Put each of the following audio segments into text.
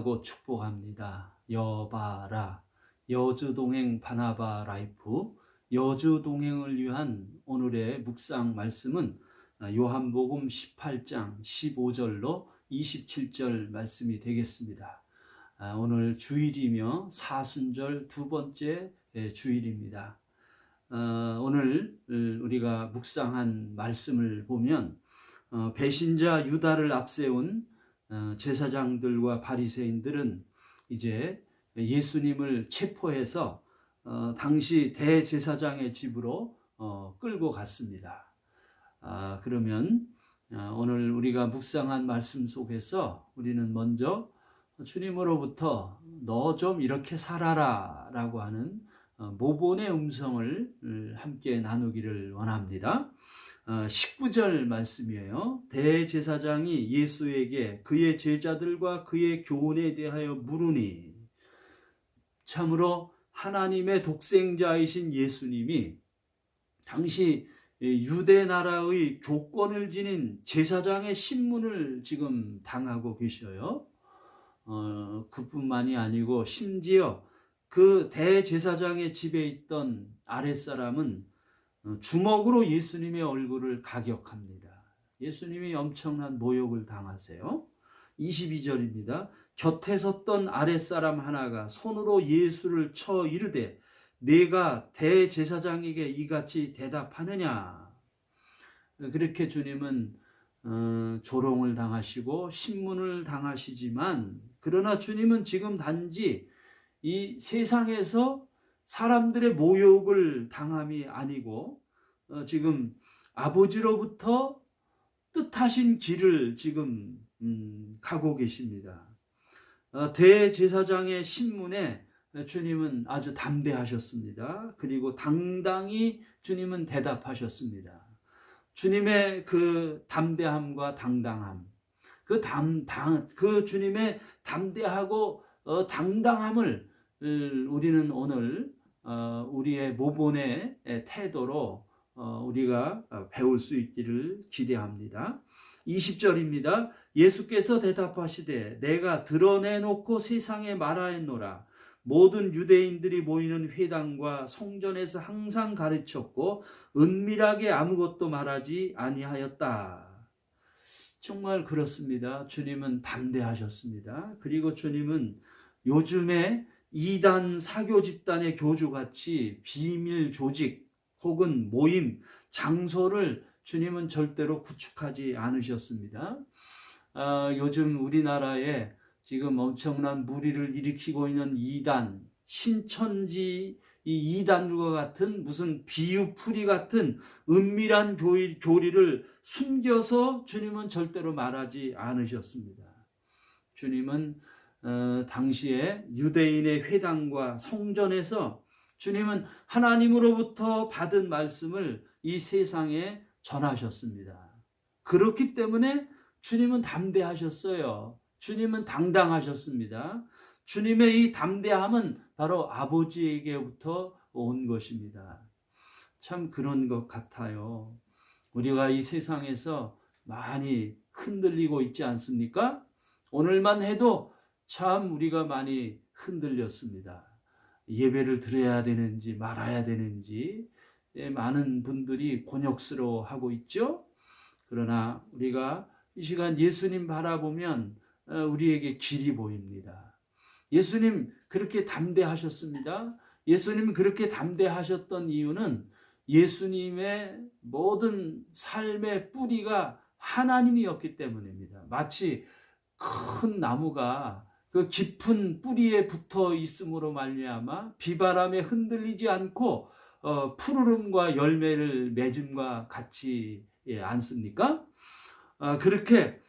환영하고 축복합니다. 여바라, 여주동행 바나바 라이프, 여주동행을 위한 오늘의 묵상 말씀은 요한복음 18장 15절로 27절 말씀이 되겠습니다. 오늘 주일이며 사순절 두 번째 주일입니다. 오늘 우리가 묵상한 말씀을 보면 배신자 유다를 앞세운 제사장들과 바리새인들은 이제 예수님을 체포해서 당시 대제사장의 집으로 끌고 갔습니다. 그러면 오늘 우리가 묵상한 말씀 속에서 우리는 먼저 주님으로부터 너 좀 이렇게 살아라 라고 하는 모본의 음성을 함께 나누기를 원합니다. 19절 말씀이에요. 대제사장이 예수에게 그의 제자들과 그의 교훈에 대하여 물으니, 참으로 하나님의 독생자이신 예수님이 당시 유대 나라의 교권을 지닌 제사장의 신문을 지금 당하고 계셔요. 그뿐만이 아니고 심지어 그 대제사장의 집에 있던 아랫사람은 주먹으로 예수님의 얼굴을 가격합니다. 예수님이 엄청난 모욕을 당하세요. 22절입니다. 곁에 섰던 아랫사람 하나가 손으로 예수를 쳐 이르되 내가 대제사장에게 이같이 대답하느냐. 그렇게 주님은 조롱을 당하시고 신문을 당하시지만, 그러나 주님은 지금 단지 이 세상에서 사람들의 모욕을 당함이 아니고 지금 아버지로부터 뜻하신 길을 지금 가고 계십니다. 대제사장의 신문에 주님은 아주 담대하셨습니다. 그리고 당당히 주님은 대답하셨습니다. 주님의 그 담대함과 당당함, 그 주님의 담대하고 당당함을 우리는 오늘 우리의 모본의 태도로 우리가 배울 수 있기를 기대합니다. 20절입니다. 예수께서 대답하시되 내가 드러내놓고 세상에 말하였노라. 모든 유대인들이 모이는 회당과 성전에서 항상 가르쳤고 은밀하게 아무것도 말하지 아니하였다. 정말 그렇습니다. 주님은 담대하셨습니다. 그리고 주님은 요즘에 이단 사교 집단의 교주같이 비밀 조직 혹은 모임, 장소를 주님은 절대로 구축하지 않으셨습니다. 요즘 우리나라에 지금 엄청난 무리를 일으키고 있는 이단, 신천지 이 이단과 같은 무슨 비유풀이 같은 은밀한 교리를 숨겨서 주님은 절대로 말하지 않으셨습니다. 주님은 당시에 유대인의 회당과 성전에서 주님은 하나님으로부터 받은 말씀을 이 세상에 전하셨습니다. 그렇기 때문에 주님은 담대하셨어요. 주님은 당당하셨습니다. 주님의 이 담대함은 바로 아버지에게부터 온 것입니다. 참 그런 것 같아요. 우리가 이 세상에서 많이 흔들리고 있지 않습니까? 오늘만 해도 참 우리가 많이 흔들렸습니다. 예배를 드려야 되는지 말아야 되는지 많은 분들이 곤욕스러워하고 있죠. 그러나 우리가 이 시간 예수님 바라보면 우리에게 길이 보입니다. 예수님 그렇게 담대하셨습니다. 예수님 그렇게 담대하셨던 이유는 예수님의 모든 삶의 뿌리가 하나님이었기 때문입니다. 마치 큰 나무가 그 깊은 뿌리에 붙어 있음으로 말미암아 비바람에 흔들리지 않고 푸르름과 열매를 맺음과 같지 않습니까? 그렇게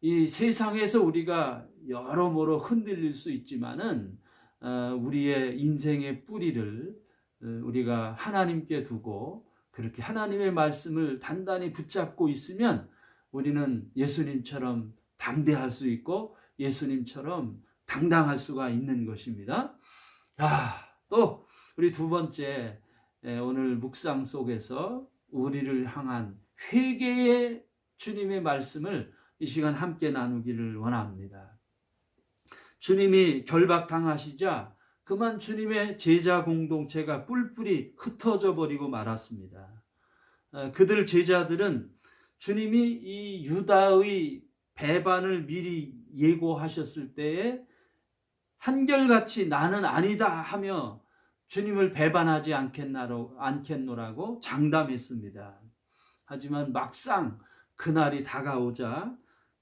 이 세상에서 우리가 여러모로 흔들릴 수 있지만은 우리의 인생의 뿌리를 우리가 하나님께 두고 그렇게 하나님의 말씀을 단단히 붙잡고 있으면 우리는 예수님처럼 담대할 수 있고 예수님처럼 당당할 수가 있는 것입니다. 또 우리 두 번째, 오늘 묵상 속에서 우리를 향한 회개의 주님의 말씀을 이 시간 함께 나누기를 원합니다. 주님이 결박당하시자 그만 주님의 제자 공동체가 뿔뿔이 흩어져 버리고 말았습니다. 그들 제자들은 주님이 이 유다의 배반을 미리 예고하셨을 때에 한결같이 나는 아니다 하며 주님을 배반하지 않겠노라고 장담했습니다. 하지만 막상 그날이 다가오자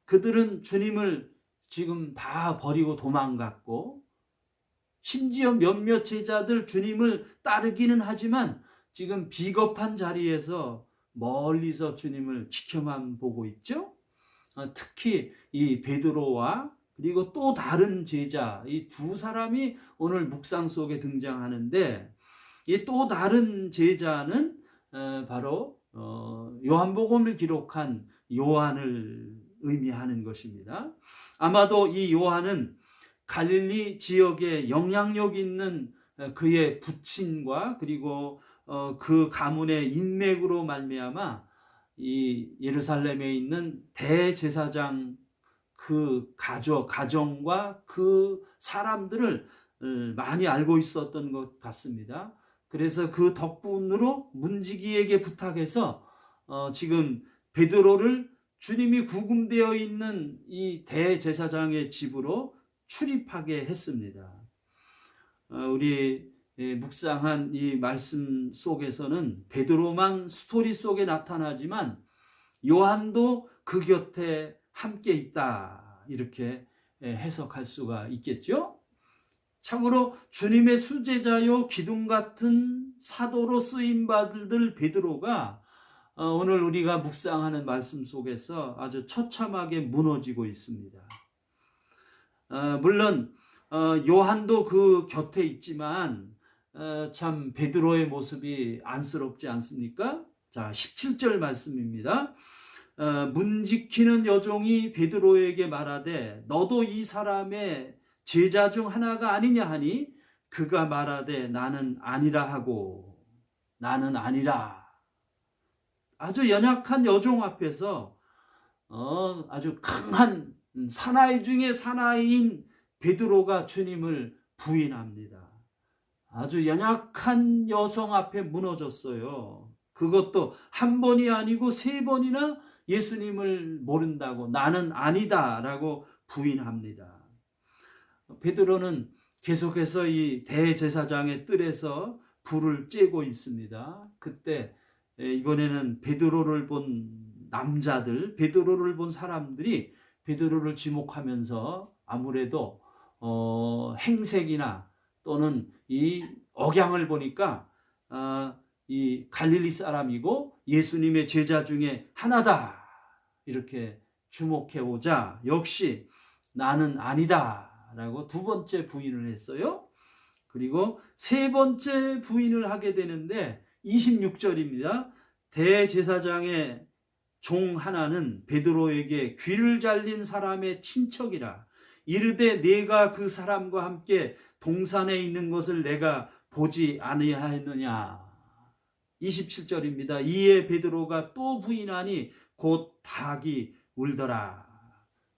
그들은 주님을 지금 다 버리고 도망갔고, 심지어 몇몇 제자들 주님을 따르기는 하지만 지금 비겁한 자리에서 멀리서 주님을 지켜만 보고 있죠. 특히 이 베드로와 그리고 또 다른 제자, 이 두 사람이 오늘 묵상 속에 등장하는데, 이 또 다른 제자는 바로 요한복음을 기록한 요한을 의미하는 것입니다. 아마도 이 요한은 갈릴리 지역에 영향력 있는 그의 부친과 그리고 그 가문의 인맥으로 말미암아 이 예루살렘에 있는 대제사장 그 가정과 그 사람들을 많이 알고 있었던 것 같습니다. 그래서 그 덕분으로 문지기에게 부탁해서 지금 베드로를 주님이 구금되어 있는 이 대제사장의 집으로 출입하게 했습니다. 우리 묵상한 이 말씀 속에서는 베드로만 스토리 속에 나타나지만 요한도 그 곁에 함께 있다, 이렇게 해석할 수가 있겠죠. 참으로 주님의 수제자요 기둥 같은 사도로 쓰임받을 베드로가 오늘 우리가 묵상하는 말씀 속에서 아주 처참하게 무너지고 있습니다. 물론 요한도 그 곁에 있지만 참 베드로의 모습이 안쓰럽지 않습니까? 자, 17절 말씀입니다. 문 지키는 여종이 베드로에게 말하되 너도 이 사람의 제자 중 하나가 아니냐 하니 그가 말하되 나는 아니라 하고, 나는 아니라. 아주 연약한 여종 앞에서 아주 강한 사나이 중에 사나이인 베드로가 주님을 부인합니다. 아주 연약한 여성 앞에 무너졌어요. 그것도 한 번이 아니고 3번이나 예수님을 모른다고, 나는 아니다 라고 부인합니다. 베드로는 계속해서 이 대제사장의 뜰에서 불을 쬐고 있습니다. 그때 이번에는 베드로를 본 남자들, 베드로를 본 사람들이 베드로를 지목하면서 아무래도 행색이나 또는 이 억양을 보니까 이 갈릴리 사람이고 예수님의 제자 중에 하나다, 이렇게 주목해 오자 역시 나는 아니다 라고 2번째 부인을 했어요. 그리고 3번째 부인을 하게 되는데 26절입니다. 대제사장의 종 하나는 베드로에게 귀를 잘린 사람의 친척이라 이르되 내가 그 사람과 함께 동산에 있는 것을 내가 보지 아니하였느냐. 27절입니다. 이에 베드로가 또 부인하니 곧 닭이 울더라.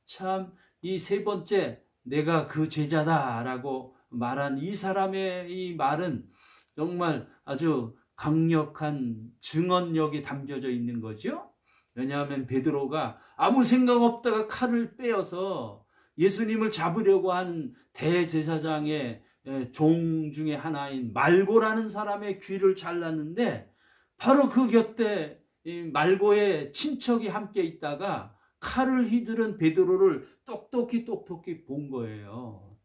참, 이 3번째 내가 그 제자다라고 말한 이 사람의 이 말은 정말 아주 강력한 증언력이 담겨져 있는 거죠. 왜냐하면 베드로가 아무 생각 없다가 칼을 빼어서 예수님을 잡으려고 하는 대제사장의 종 중에 하나인 말고라는 사람의 귀를 잘랐는데, 바로 그 곁에 말고의 친척이 함께 있다가 칼을 휘두른 베드로를 똑똑히 본 거예요.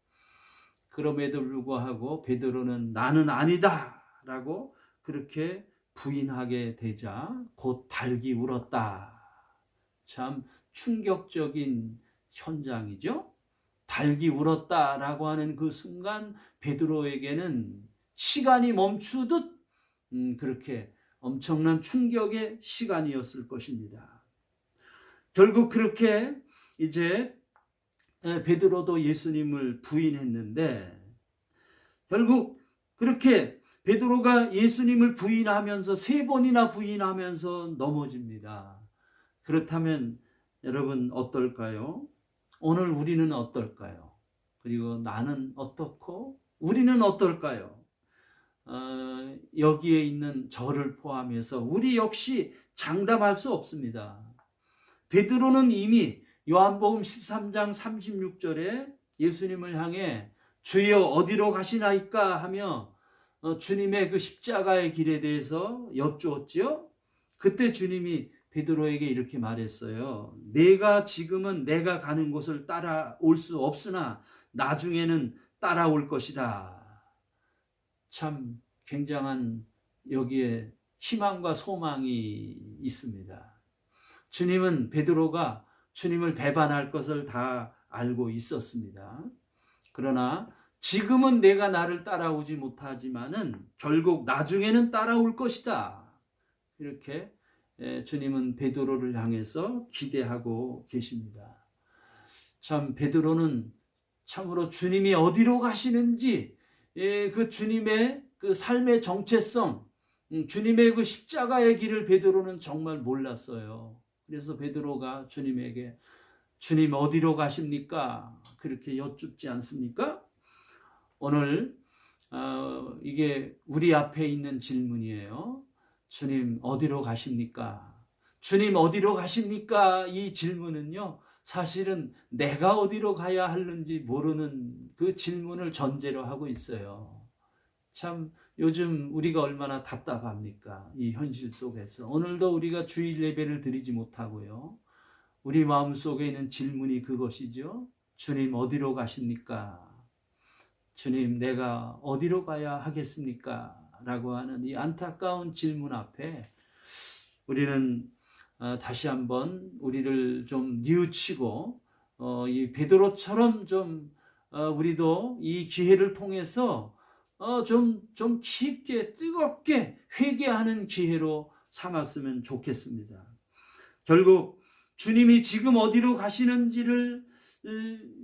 그럼에도 불구하고 베드로는 나는 아니다 라고 그렇게 부인하게 되자 곧 닭이 울었다. 참 충격적인 현장이죠. 닭이 울었다라고 하는 그 순간 베드로에게는 시간이 멈추듯 그렇게 엄청난 충격의 시간이었을 것입니다. 결국 그렇게 이제 베드로도 예수님을 부인했는데, 결국 그렇게 베드로가 예수님을 부인하면서 3번이나 부인하면서 넘어집니다. 그렇다면 여러분 어떨까요? 오늘 우리는 어떨까요? 그리고 나는 어떻고 우리는 어떨까요? 여기에 있는 저를 포함해서 우리 역시 장담할 수 없습니다. 베드로는 이미 요한복음 13장 36절에 예수님을 향해 주여 어디로 가시나이까 하며 주님의 그 십자가의 길에 대해서 여쭈었지요. 그때 주님이 베드로에게 이렇게 말했어요. 내가 지금은 내가 가는 곳을 따라올 수 없으나 나중에는 따라올 것이다. 참 굉장한 여기에 희망과 소망이 있습니다. 주님은 베드로가 주님을 배반할 것을 다 알고 있었습니다. 그러나 지금은 내가 나를 따라오지 못하지만은 결국 나중에는 따라올 것이다. 이렇게 주님은 베드로를 향해서 기대하고 계십니다. 참 베드로는 참으로 주님이 어디로 가시는지 그 주님의 그 삶의 정체성, 주님의 그 십자가의 길을 베드로는 정말 몰랐어요. 그래서 베드로가 주님에게 주님 어디로 가십니까? 그렇게 여쭙지 않습니까? 오늘 이게 우리 앞에 있는 질문이에요. 주님 어디로 가십니까? 주님 어디로 가십니까? 이 질문은요. 사실은 내가 어디로 가야 하는지 모르는 그 질문을 전제로 하고 있어요. 참 요즘 우리가 얼마나 답답합니까? 이 현실 속에서. 오늘도 우리가 주일 예배를 드리지 못하고요. 우리 마음속에 있는 질문이 그것이죠. 주님 어디로 가십니까? 주님 내가 어디로 가야 하겠습니까? 라고 하는 이 안타까운 질문 앞에 우리는 다시 한번 우리를 좀 뉘우치고 이 베드로처럼 좀 우리도 이 기회를 통해서 좀 깊게 뜨겁게 회개하는 기회로 삼았으면 좋겠습니다. 결국 주님이 지금 어디로 가시는지를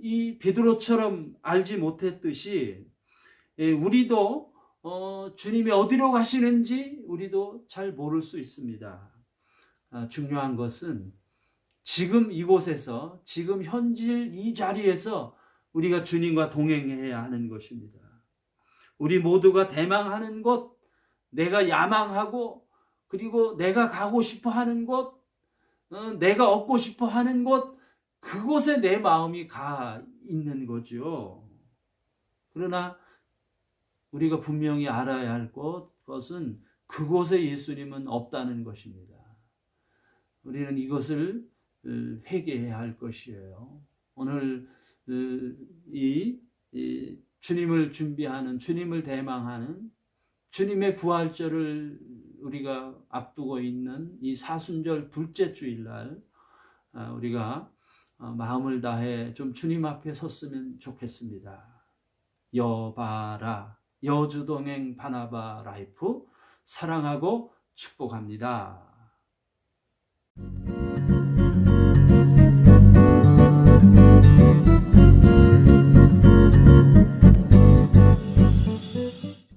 이 베드로처럼 알지 못했듯이 우리도 주님이 어디로 가시는지 우리도 잘 모를 수 있습니다. 중요한 것은 지금 이곳에서 지금 현실 이 자리에서 우리가 주님과 동행해야 하는 것입니다. 우리 모두가 대망하는 곳, 내가 야망하고 그리고 내가 가고 싶어 하는 곳, 내가 얻고 싶어 하는 곳, 그곳에 내 마음이 가 있는 거죠. 그러나 우리가 분명히 알아야 할 것은 그곳에 예수님은 없다는 것입니다. 우리는 이것을 회개해야 할 것이에요. 오늘 이 주님을 준비하는, 주님을 대망하는 주님의 부활절을 우리가 앞두고 있는 이 사순절 둘째 주일날 우리가 마음을 다해 좀 주님 앞에 섰으면 좋겠습니다. 여바라 여주동행 바나바 라이프 사랑하고 축복합니다.